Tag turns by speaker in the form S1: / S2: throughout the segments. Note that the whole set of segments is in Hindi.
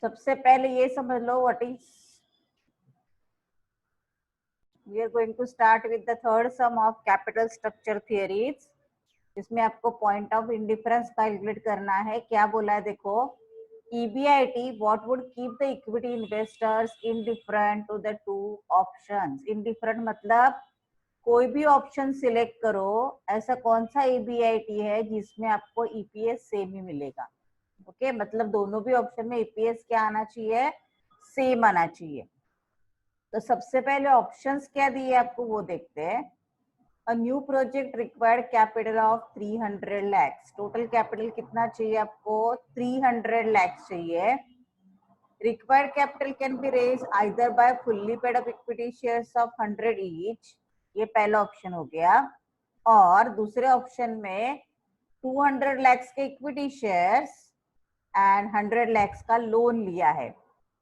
S1: सबसे पहले ये समझ लो what is, we are going to start with the third sum of capital structure theories, जिसमें आपको पॉइंट ऑफ इंडिफरेंस कैलकुलेट करना है। क्या बोला है देखो, EBIT what would keep the equity investors indifferent to the two options। indifferent मतलब कोई भी ऑप्शन सिलेक्ट करो, ऐसा कौन सा EBIT है जिसमें आपको EPS सेम ही मिलेगा। ओके मतलब दोनों भी ऑप्शन में EPS क्या आना चाहिए, सेम आना चाहिए। तो सबसे पहले ऑप्शंस क्या दिए आपको वो देखते हैं। A new project required capital of 300 lakhs। Total capital कितना चाहिए आपको, 300 lakhs चाहिए। Required capital can be raised either by fully paid up equity shares of 100 each, ये पहला ऑप्शन हो गया, और दूसरे ऑप्शन में 200 lakhs के इक्विटी शेयर्स एंड 100 lakhs का लोन लिया है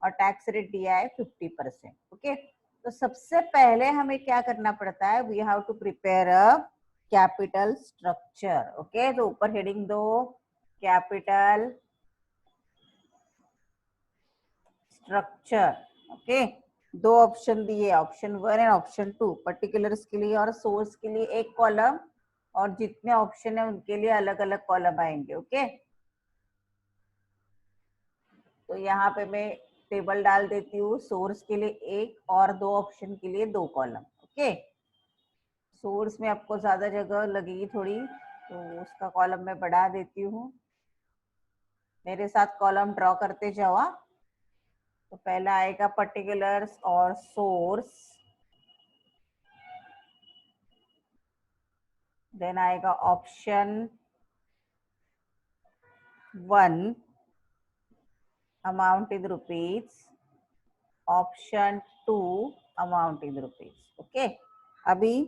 S1: और टैक्स रेट दिया है 50%। ओके तो सबसे पहले हमें क्या करना पड़ता है, we have to prepare a capital structure. Okay तो ऊपर हेडिंग दो कैपिटल स्ट्रक्चर। ओके दो ऑप्शन दिए, ऑप्शन 1 एंड ऑप्शन 2, पर्टिकुलर्स के लिए और सोर्स के लिए एक कॉलम, और जितने ऑप्शन है उनके लिए अलग अलग कॉलम आएंगे। ओके तो यहाँ पे मैं टेबल डाल देती हूँ, सोर्स के लिए एक और दो ऑप्शन के लिए दो कॉलम। ओके सोर्स में आपको ज्यादा जगह लगेगी थोड़ी, तो उसका कॉलम मैं बढ़ा देती हूँ। मेरे साथ कॉलम ड्रॉ करते जाओ। तो पहला आएगा पर्टिकुलर्स और सोर्स, देन आएगा option 1 amount in rupees, option 2 amount in rupees. Okay अभी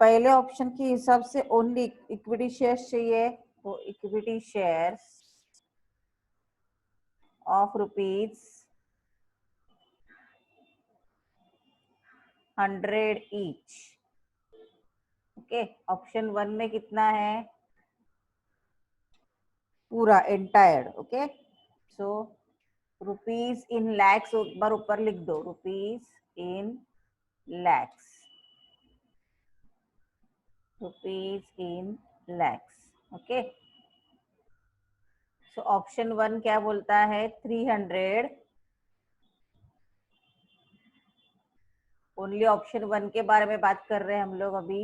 S1: पहले ऑप्शन के हिसाब से ओनली इक्विटी शेयर्स चाहिए, तो equity shares of rupees 100 each. Okay option 1 में कितना है, पूरा entire. Okay so rupees in lakhs, एक बार ऊपर लिख दो rupees in lakhs, rupees in lakhs. Okay so option 1 क्या बोलता है, 300। ओनली ऑप्शन 1 के बारे में बात कर रहे हैं हम लोग अभी।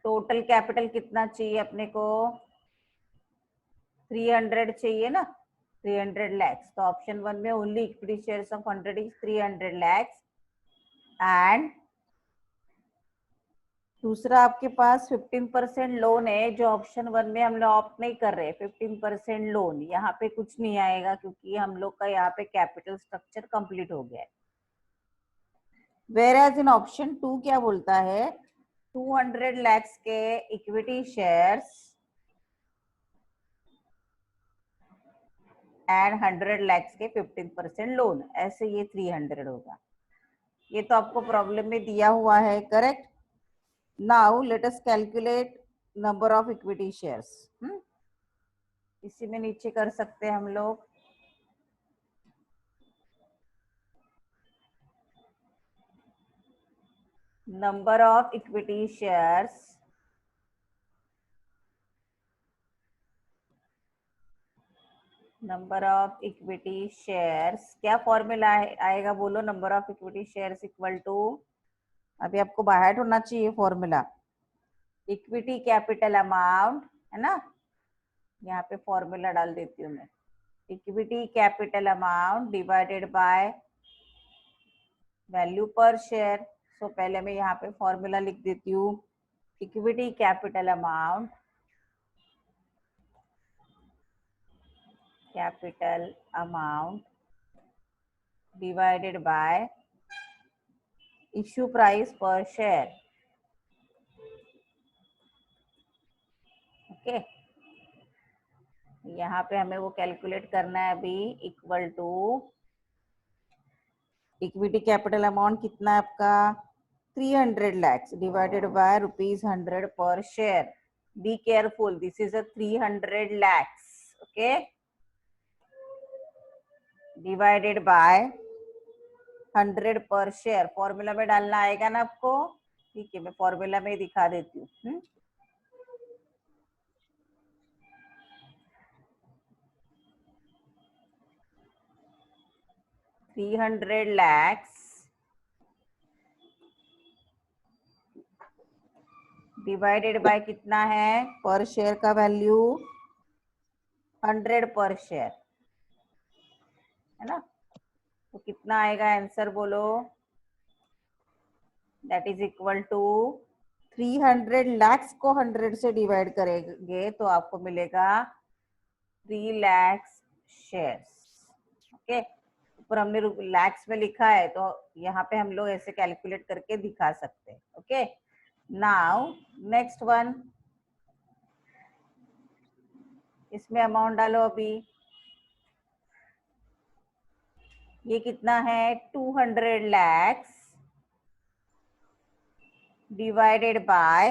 S1: टोटल कैपिटल कितना चाहिए अपने को, 300 चाहिए ना, 300 lakhs। तो ऑप्शन 1 में only equity shares of 100 is 300 lakhs, and दूसरा आपके पास 15% लोन है, जो ऑप्शन 1 में हम लोग ऑप्ट नहीं कर रहे। 15% लोन यहाँ पे कुछ नहीं आएगा क्योंकि हम लोग का यहाँ पे कैपिटल स्ट्रक्चर कंप्लीट हो गया है। वेयर एज इन ऑप्शन 2 क्या बोलता है, 200 lakhs के इक्विटी शेयर्स एंड 100 lakhs के 15% लोन, ऐसे ये 300 होगा। ये तो आपको प्रॉब्लम में दिया हुआ है, correct. Now let us calculate number of equity shares. इसी में नीचे कर सकते हैं हम लोग। Number of equity shares number of equity shares क्या फॉर्मूला आएगा बोलो, number of equity shares equal to, अभी आपको बाहर होना चाहिए फॉर्मूला, इक्विटी कैपिटल अमाउंट है ना, यहाँ पे फॉर्मूला डाल देती हूँ मैं, equity capital amount divided by value per share. So पहले मैं यहाँ पे फॉर्मूला लिख देती हूँ, equity capital amount divided by issue price per share. Okay यहाँ पे हमें वो कैलकुलेट करना है अभी, equal to equity capital amount कितना है आपका, 300 lakhs डिवाइडेड बाय रुपीज 100 पर share. Be careful, this is a 300 lakhs। Okay, divided by 100 पर शेयर। फॉर्मूला में डालना आएगा ना आपको? ठीक है, मैं फॉर्मूला में दिखा देती हूँ। 300 lakhs डिवाइडेड बाय कितना है पर शेयर का वैल्यू? 100 पर शेयर, है ना? तो कितना आएगा आंसर बोलो? That is equal to 300 lakhs को 100 से डिवाइड करेंगे तो आपको मिलेगा 3 lakhs शेयर्स। ओके, ऊपर हमने लैक्स में लिखा है तो यहाँ पे हम लोग ऐसे कैलकुलेट करके दिखा सकते हैं। ओके, नाउ नेक्स्ट वन, इसमें अमाउंट डालो अभी। ये कितना है? 200 lakhs डिवाइडेड बाय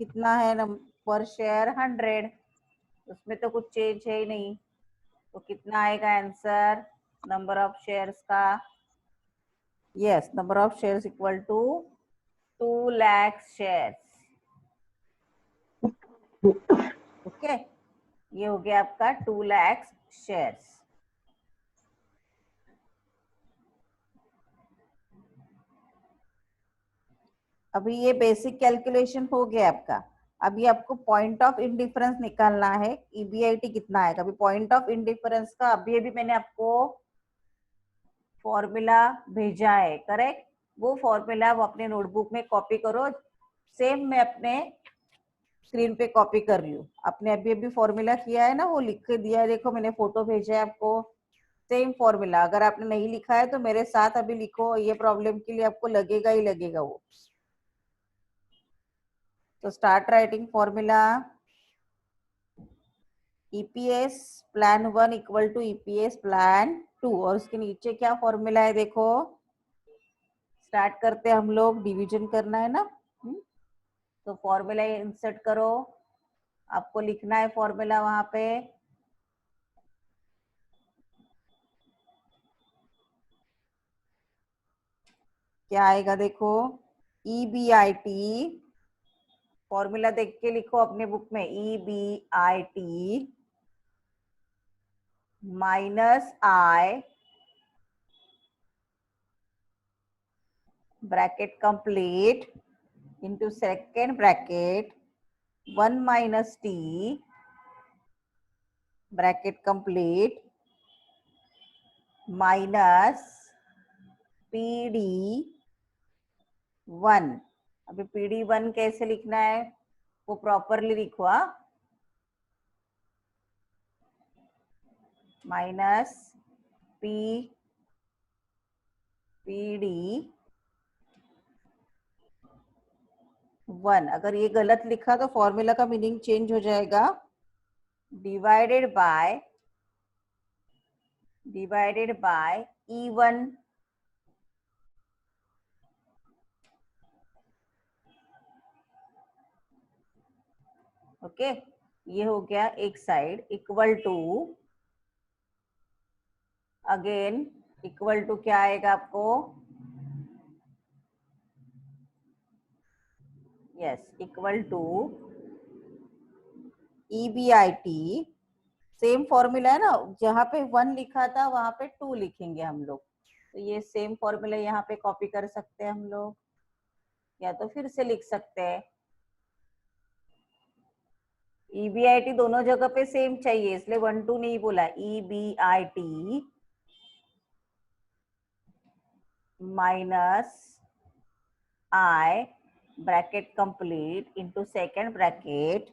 S1: कितना है पर शेयर? 100। उसमें तो कुछ चेंज है ही नहीं, तो कितना आएगा आंसर नंबर ऑफ शेयर्स का? Yes, number of shares equal to 2 lakh shares. Okay, ये हो गया आपका 2 लाख शेयर्स। अभी ये बेसिक कैलकुलेशन हो गया आपका। अभी आपको पॉइंट ऑफ इंडिफरेंस निकालना है, ईबीआईटी कितना आएगा। अभी पॉइंट ऑफ इंडिफरेंस का अभी मैंने आपको फॉर्मूला भेजा है, करेक्ट? वो फॉर्मूला वो अपने नोटबुक में कॉपी करो, सेम मैं अपने स्क्रीन पे कॉपी कर रही हूँ। आपने अभी फॉर्मूला किया है ना, वो लिख के दिया है, देखो मैंने फोटो भेजा है आपको। सेम फॉर्मूला, अगर आपने नहीं लिखा है तो मेरे साथ अभी लिखो, ये प्रॉब्लम के लिए आपको लगेगा ही लगेगा वो। तो start writing formula, EPS plan 1 equal to EPS plan 2, और उसके नीचे क्या फॉर्मूला है देखो। स्टार्ट करते हम लोग, डिवीजन करना है ना। तो फॉर्मूला इंसर्ट करो, आपको लिखना है फॉर्मूला वहां पे। क्या आएगा देखो, ईबीआईटी, फॉर्मूला देख के लिखो अपने बुक में, EBIT minus I bracket complete into second bracket 1 minus T bracket complete minus PD 1। अभी पीडी 1 कैसे लिखना है वो प्रॉपरली लिखो, माइनस पी पीडी 1। अगर ये गलत लिखा तो फॉर्मूला का मीनिंग चेंज हो जाएगा। डिवाइडेड बाय E1 ओके, ये हो गया एक side, equal to again equal to क्या आएगा आपको? Yes, equal to EBIT, same formula है ना, जहाँ पे 1 लिखा था वहां पे 2 लिखेंगे हम लोग। तो ये सेम फॉर्मूला यहाँ पे कॉपी कर सकते हैं हम लोग, या तो फिर से लिख सकते हैं। ईबीआईटी दोनों जगह पे सेम चाहिए, इसलिए 1 2 नहीं बोला। EBIT minus I bracket complete into second bracket,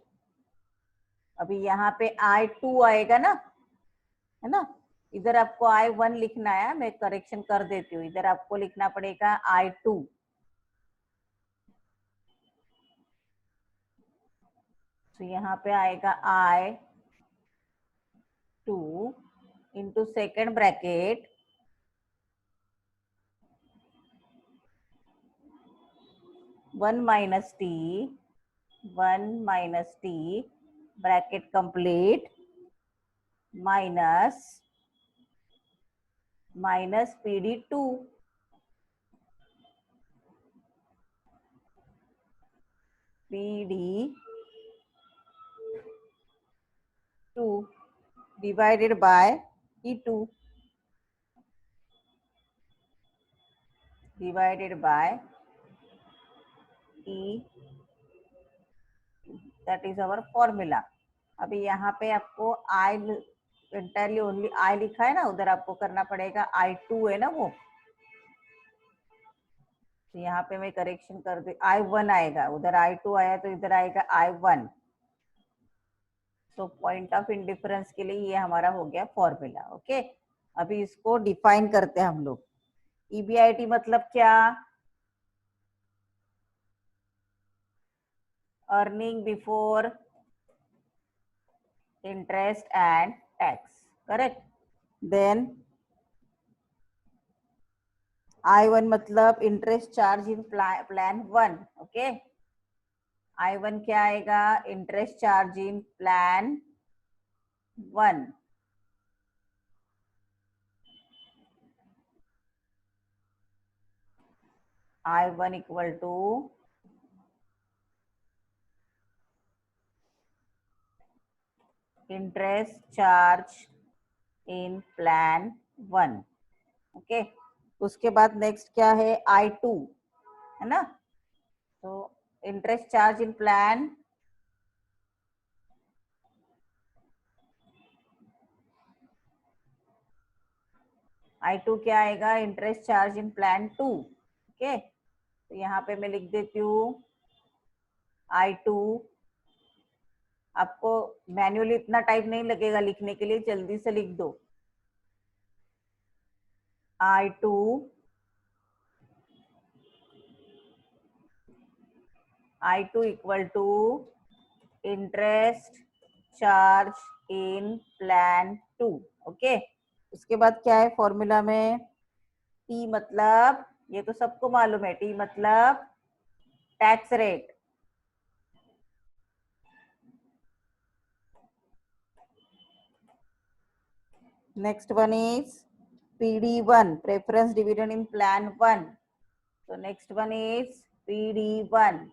S1: अभी यहाँ पे I2 आएगा ना, है ना? इधर आपको I1 लिखना है, मैं करेक्शन कर देती हूँ। इधर आपको लिखना पड़ेगा I2। तो यहाँ पे आएगा I2 into second bracket 1 minus T bracket complete minus PD2 divided by E2 divided by E, that is our formula. अभी यहाँ पे आपको I entirely only I लिखा है ना, उधर आपको करना पड़ेगा I2 है ना वो, तो यहाँ पे मैं करेक्शन कर दे, I1 आएगा, उधर I2 आया तो इधर आएगा I1. तो पॉइंट ऑफ इंडिफरेंस के लिए ये हमारा हो गया फॉर्मूला. ओके, अभी इसको डिफाइन करते हैं हम लोग. EBIT मतलब क्या? Earning before interest and tax, correct. Then I1 मतलब interest charge in plan 1. Okay, I1 क्या आएगा? Interest charge in plan 1. I1 equal to interest charge in plan 1. Okay, उसके बाद नेक्स्ट क्या है? I2 है ना. तो interest charge in plan I2 क्या आएगा? Interest charge in plan 2. Okay, तो यहाँ पे मैं लिख देती हूँ I2. आपको मैन्युअली इतना टाइम नहीं लगेगा लिखने के लिए, जल्दी से लिख दो. I2 equal to interest charge in plan 2. Okay, उसके बाद क्या है फॉर्मूला में? T मतलब, ये तो सबको मालूम है, T मतलब tax rate. Next one is PD1, preference dividend in plan 1. So next one is PD1.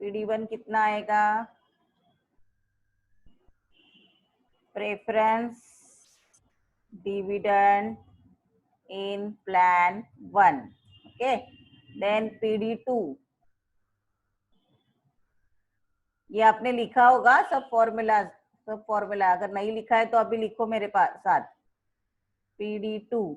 S1: PD1 कितना आएगा? Preference dividend in plan 1. Okay, then PD2. ये आपने लिखा होगा सब फॉर्मूला, अगर नहीं लिखा है तो अभी लिखो मेरे पास साथ. PD2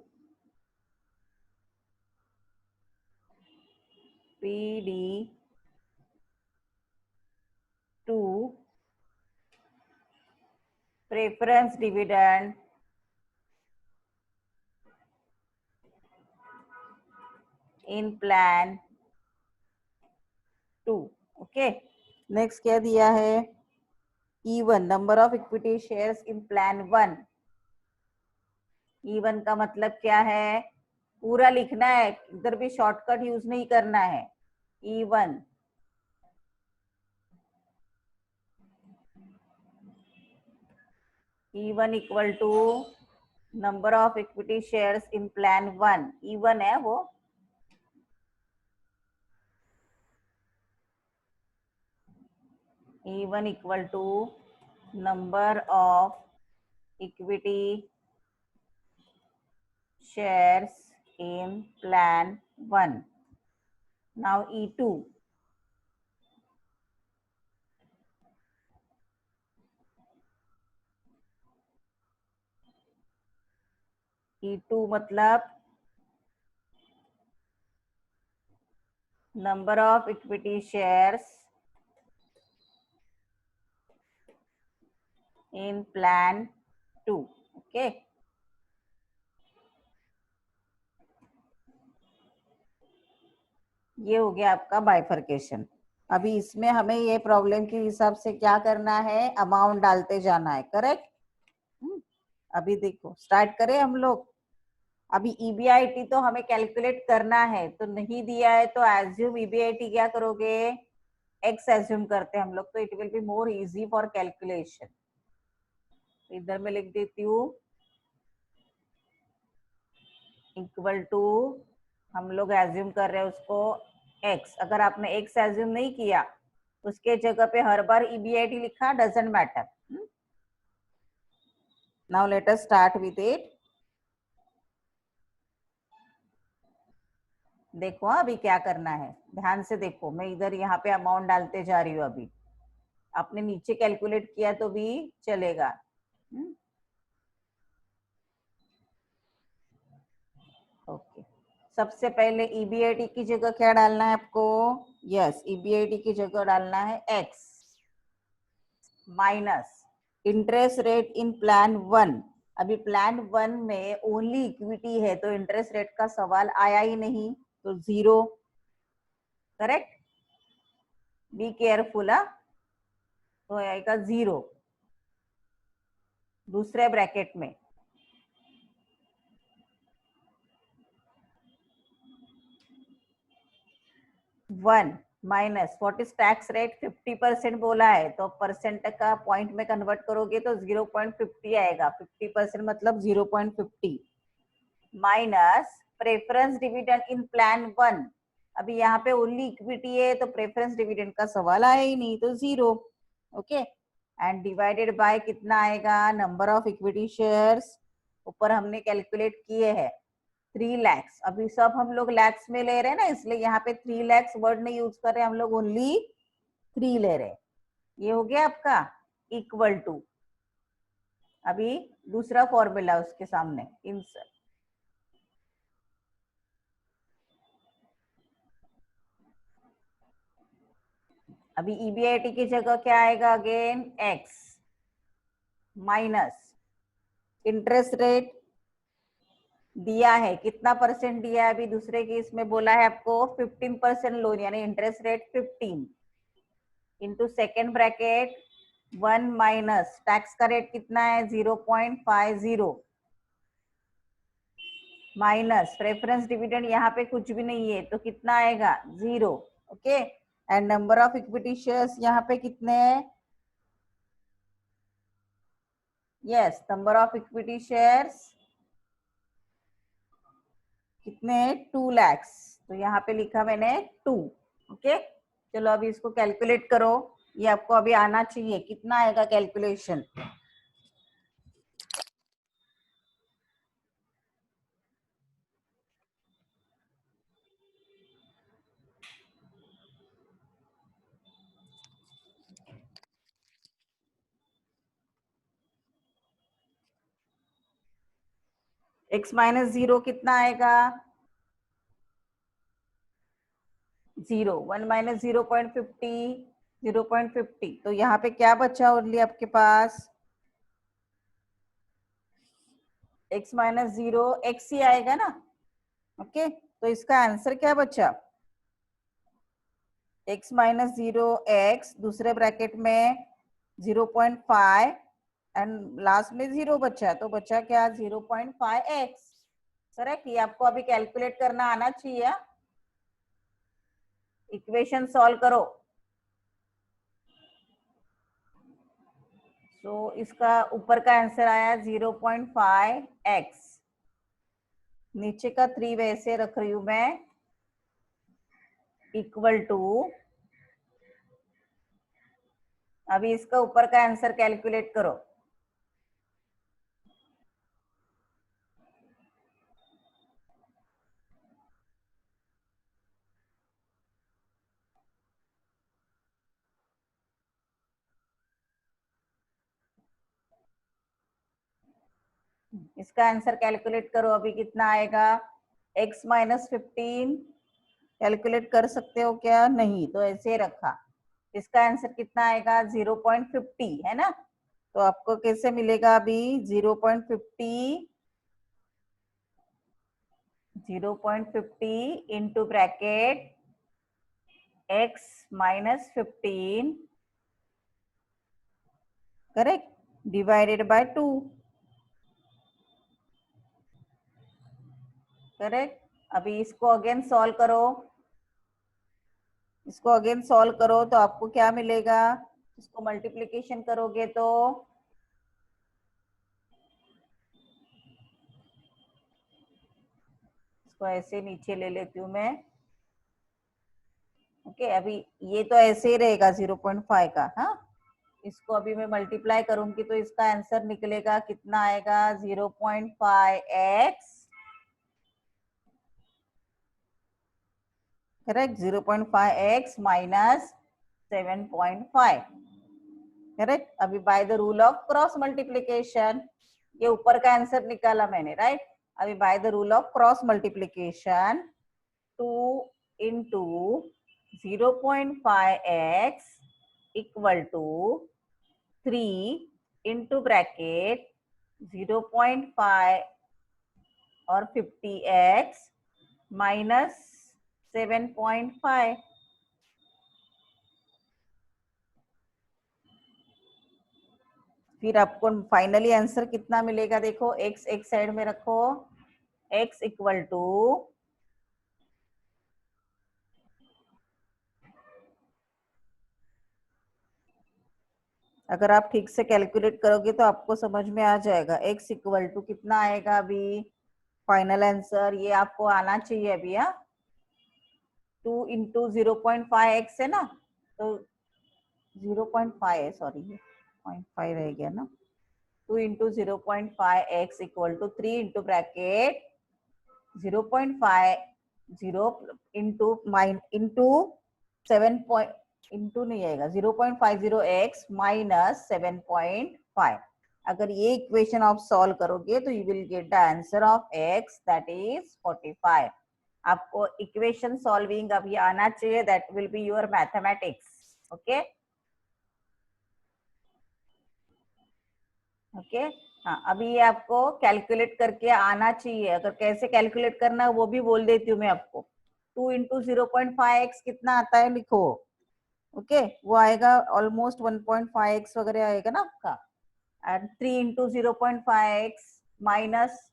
S1: preference dividend in plan 2. Okay, next क्या दिया है? E1, number of equity shares in plan 1. E1 का मतलब क्या है? पूरा लिखना है, इधर भी शॉर्टकट यूज नहीं करना है. E1 equal to number of equity shares in plan 1. E1 है वो. E1 equal to number of equity shares in plan 1. Now E2. E2 मतलब number of equity shares in plan 2. Okay. ये हो गया आपका बाइफर्केशन. अभी इसमें हमें ये प्रॉब्लम के हिसाब से क्या करना है? अमाउंट डालते जाना है, करेक्ट. अभी देखो, स्टार्ट करें हम लोग. अभी ईबीआईटी तो हमें कैलकुलेट करना है, तो नहीं दिया है तो एज्यूम ईबीआईटी क्या करोगे, एक्स एज्यूम करते हैं हम लोग, तो it will be more easy for calculation. इधर में लिख देती हूँ इक्वल टू, हम लोग एज्यूम कर रहे हैं उसको एक्स। अगर आपने एक्स एज्यूम नहीं किया उसके जगह पे हर बार ईबीआईटी लिखा, doesn't matter. Now let us start with it. देखो अभी क्या करना है, ध्यान से देखो, मैं इधर यहाँ पे अमाउंट डालते जा रही हूँ। अभी आपने नीचे कैलकुलेट किया तो भी चलेगा। ओके, सबसे पहले ईबीआईटी की जगह क्या डालना है आपको, यस ईबीआईटी की जगह डालना है x minus interest rate in plan 1। अभी प्लान 1 में ओनली इक्विटी है तो इंटरेस्ट रेट का सवाल आया ही नहीं, तो 0। Correct, be careful. तो आएगा 0 दूसरे ब्रैकेट में। 1 minus what is tax rate, 50% बोला है, तो परसेंट का पॉइंट में कन्वर्ट करोगे तो 0.50 आएगा। 50% मतलब 0.50 minus preference dividend in plan 1। अभी यहाँ पे ओनली इक्विटी है तो प्रेफरेंस डिविडेंड का सवाल आया ही नहीं, तो 0। ओके, एंड डिवाइडेड बाय कितना आएगा, नंबर ऑफ इक्विटी शेयर्स, ऊपर हमने कैलकुलेट किए हैं 3 lakhs। अभी सब हम लोग लैक्स में ले रहे हैं ना, इसलिए यहाँ पे 3 lakhs वर्ड नहीं यूज कर रहे हम लोग, ओनली 3 ले रहे हैं। ये हो गया आपका इक्वल टू। अभी दूसरा फॉर्मूला उसके सामने इंसर्ट। अभी ईबीआईटी की जगह क्या आएगा, again x minus interest rate दिया है, कितना परसेंट दिया है, अभी दूसरे केस में बोला है आपको 15% लोन, यानी interest rate 15 into second bracket 1 minus tax का रेट कितना है 0.50 माइनस प्रेफरेंस डिविडेंड, यहाँ पे कुछ भी नहीं है तो कितना आएगा 0। Okay, and number of equity shares यहाँ पे कितने हैं, yes number of equity shares कितने हैं 2 lakhs, तो यहाँ पे लिखा मैंने 2। ओके, चलो अभी इसको कैलकुलेट करो, ये आपको अभी आना चाहिए, कितना आएगा कैलकुलेशन। x माइनस 0 कितना आएगा 0, 1 माइनस 0.50 0.50, तो यहाँ पे क्या बचा ओनली आपके पास, x माइनस 0 x ही आएगा ना। ओके, तो इसका आंसर क्या बचा, x माइनस 0 x, दूसरे ब्रैकेट में 0.5 एंड लास्ट में 0 बचा, तो बचा क्या 0.5x। करेक्ट, ये आपको अभी कैलकुलेट करना आना चाहिए। इक्वेशन सॉल्व करो। तो इसका ऊपर का आंसर आया 0.5x, नीचे का 3 वैसे रख रही हूं मैं, इक्वल टू, अभी इसका ऊपर का आंसर कैलकुलेट करो। इसका आंसर कैलकुलेट करो, अभी कितना आएगा, x माइनस 15 कैलकुलेट कर सकते हो क्या, नहीं, तो ऐसे ही रखा। इसका आंसर कितना आएगा 0.50 है ना, तो आपको कैसे मिलेगा अभी 0.50 into bracket x minus 15, correct, divided by 2। Correct. अभी इसको अगेन सॉल्व करो, इसको अगेन सॉल्व करो तो आपको क्या मिलेगा, इसको मल्टीप्लिकेशन करोगे तो इसको ऐसे नीचे ले लेती हूँ मैं। ओके, अभी ये तो ऐसे ही रहेगा 0.5 का। हाँ, इसको अभी मैं मल्टीप्लाई करूंगी तो इसका आंसर निकलेगा, कितना आएगा, 0.5x, correct, 0.5x minus 7.5, correct. अभी by the rule of cross multiplication, ये ऊपर का आंसर निकाला मैंने, राइट। अभी by the rule of cross multiplication 2 into 0.5x equal to 3 into bracket 0.5 और 50x माइनस 7.5। फिर आपको फाइनली आंसर कितना मिलेगा, देखो x एक साइड में रखो, x इक्वल टू, अगर आप ठीक से कैलकुलेट करोगे तो आपको समझ में आ जाएगा, x इक्वल टू कितना आएगा अभी फाइनल आंसर, ये आपको आना चाहिए अभी। हाँ, 2 इंटू 0.5x है ना, तो 0.5 है, सॉरी ये 0.5 रह गया ना, 2 into 0.5x equal to 3 into bracket 0.5 0 into minus into 7 point into नहीं आएगा, 0.50x माइनस 7.5। अगर ये इक्वेशन आप सॉल्व करोगे तो you will get the answer of x, that is 45। आपको इक्वेशन सॉल्विंग अभी आना चाहिए, that will be your mathematics. Okay okay, हाँ, अभी ये आपको कैलकुलेट करके आना चाहिए। अगर कैसे कैलकुलेट करना है वो भी बोल देती हूँ मैं आपको। 2 इंटू 0.5x कितना आता है लिखो। ओके, वो आएगा ऑलमोस्ट 1.5x वगैरह आएगा ना आपका। And 3 into 0.5x minus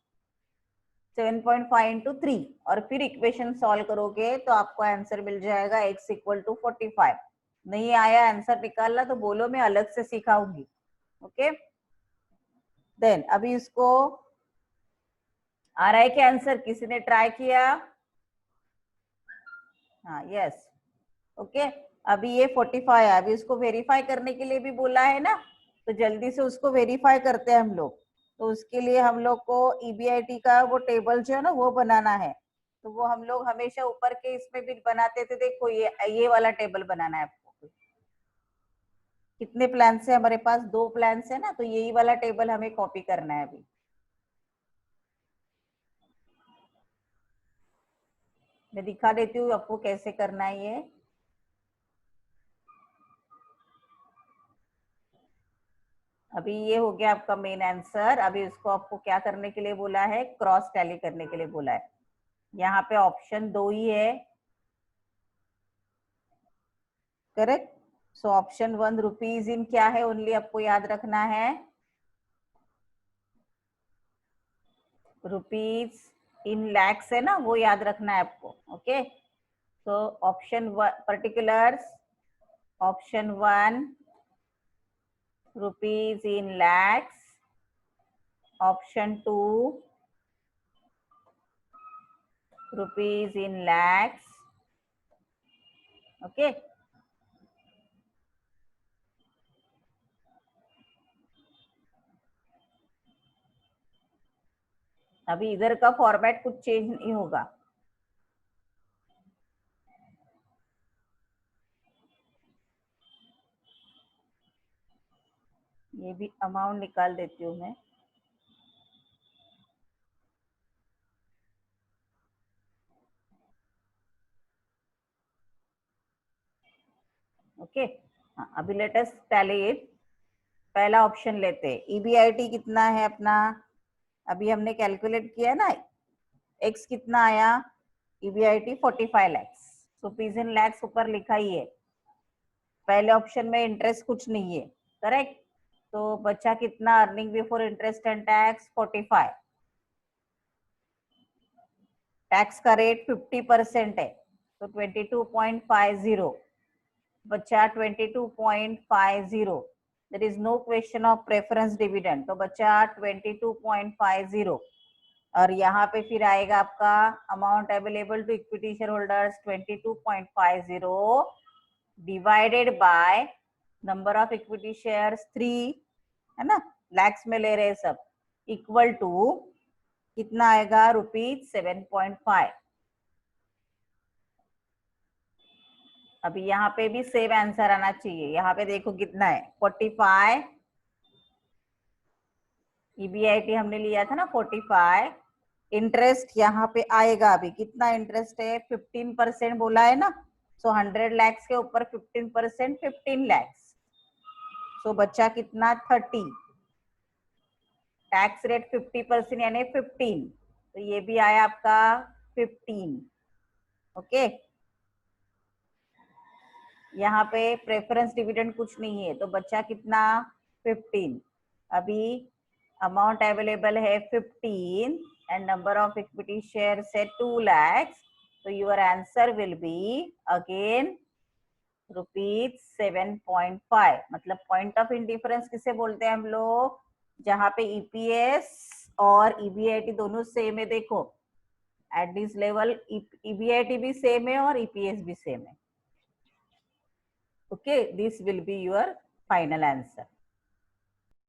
S1: 7.5 into 3, और फिर इक्वेशन सॉल्व करोगे तो आपको आंसर मिल जाएगा x इक्वल टू 45। नहीं आया आंसर निकालना तो बोलो, मैं अलग से सिखाऊंगी। ओके, देन अभी इसको आ रहा है क्या आंसर, किसी ने ट्राई किया? हाँ, यस, ओके। अभी ये 45 है, अभी इसको वेरीफाई करने के लिए भी बोला है ना, तो जल्दी से उसको वेरीफाई करते हैं हम लोग। तो उसके लिए हम लोग को ईबीआईटी का वो टेबल जो है ना वो बनाना है। तो वो हम लोग हमेशा ऊपर के इसमें भी बनाते थे, देखो ये वाला टेबल बनाना है आपको। कितने प्लान है हमारे पास, 2 प्लान है ना, तो यही वाला टेबल हमें कॉपी करना है अभी। मैं दिखा देती हूँ आपको कैसे करना है ये। अभी ये हो गया आपका मेन आंसर। अभी उसको आपको क्या करने के लिए बोला है, क्रॉस टैली करने के लिए बोला है। यहाँ पे ऑप्शन 2 ही है, correct. So option 1 rupees in क्या है, ओनली आपको याद रखना है, रुपीज इन लैक्स है ना, वो याद रखना है आपको। ओके, तो option particulars, option 1 rupees in lakhs, option 2 rupees in lakhs. Okay, अभी इधर का फॉर्मेट कुछ चेंज नहीं होगा। ये भी अमाउंट निकाल देती हूँ मैं। ओके, हाँ, अभी लेट अस टैली इट। पहला ऑप्शन लेते हैं, ईबीआईटी कितना है अपना, अभी हमने कैलकुलेट किया ना, एक्स कितना आया, EBIT 45 lakhs, rupees in lakhs ऊपर लिखा ही है। पहले ऑप्शन में इंटरेस्ट कुछ नहीं है, करेक्ट। तो बचा कितना, earning before interest and tax 45। Tax का रेट 50% है, तो 22.50 बच्चा 22.50. There is no question of preference dividend, तो बच्चा 22.50. और यहाँ पे फिर आएगा आपका amount available to equity share holders 22.50 divided by number of equity shares 3, है ना, लैक्स में ले रहे सब, इक्वल टू कितना आएगा ₹7.5. अभी यहाँ पे भी सेम आंसर आना चाहिए. यहाँ पे देखो कितना है 45. EBIT हमने लिया था ना 45. इंटरेस्ट यहाँ पे आएगा, अभी कितना इंटरेस्ट है 15% बोला है ना, सो 100 lakhs के ऊपर 15% 15 lakhs, सो बच्चा कितना 30. टैक्स रेट 50% यानी 15, तो ये भी आया आपका 15. ओके, यहाँ पे प्रेफरेंस डिविडेंड कुछ नहीं है, तो बच्चा कितना 15. अभी अमाउंट अवेलेबल है 15 and number of equity share है 2 lakhs, तो your answer will be again ₹7.5. मतलब पॉइंट ऑफ इंडिफरेंस किसे बोलते हैं हम लोग, जहाँ पे EPS और EBIT दोनों सेम है. देखो एट दिस लेवल EBIT भी सेम है और EPS भी सेम है. Okay, this will be your final answer.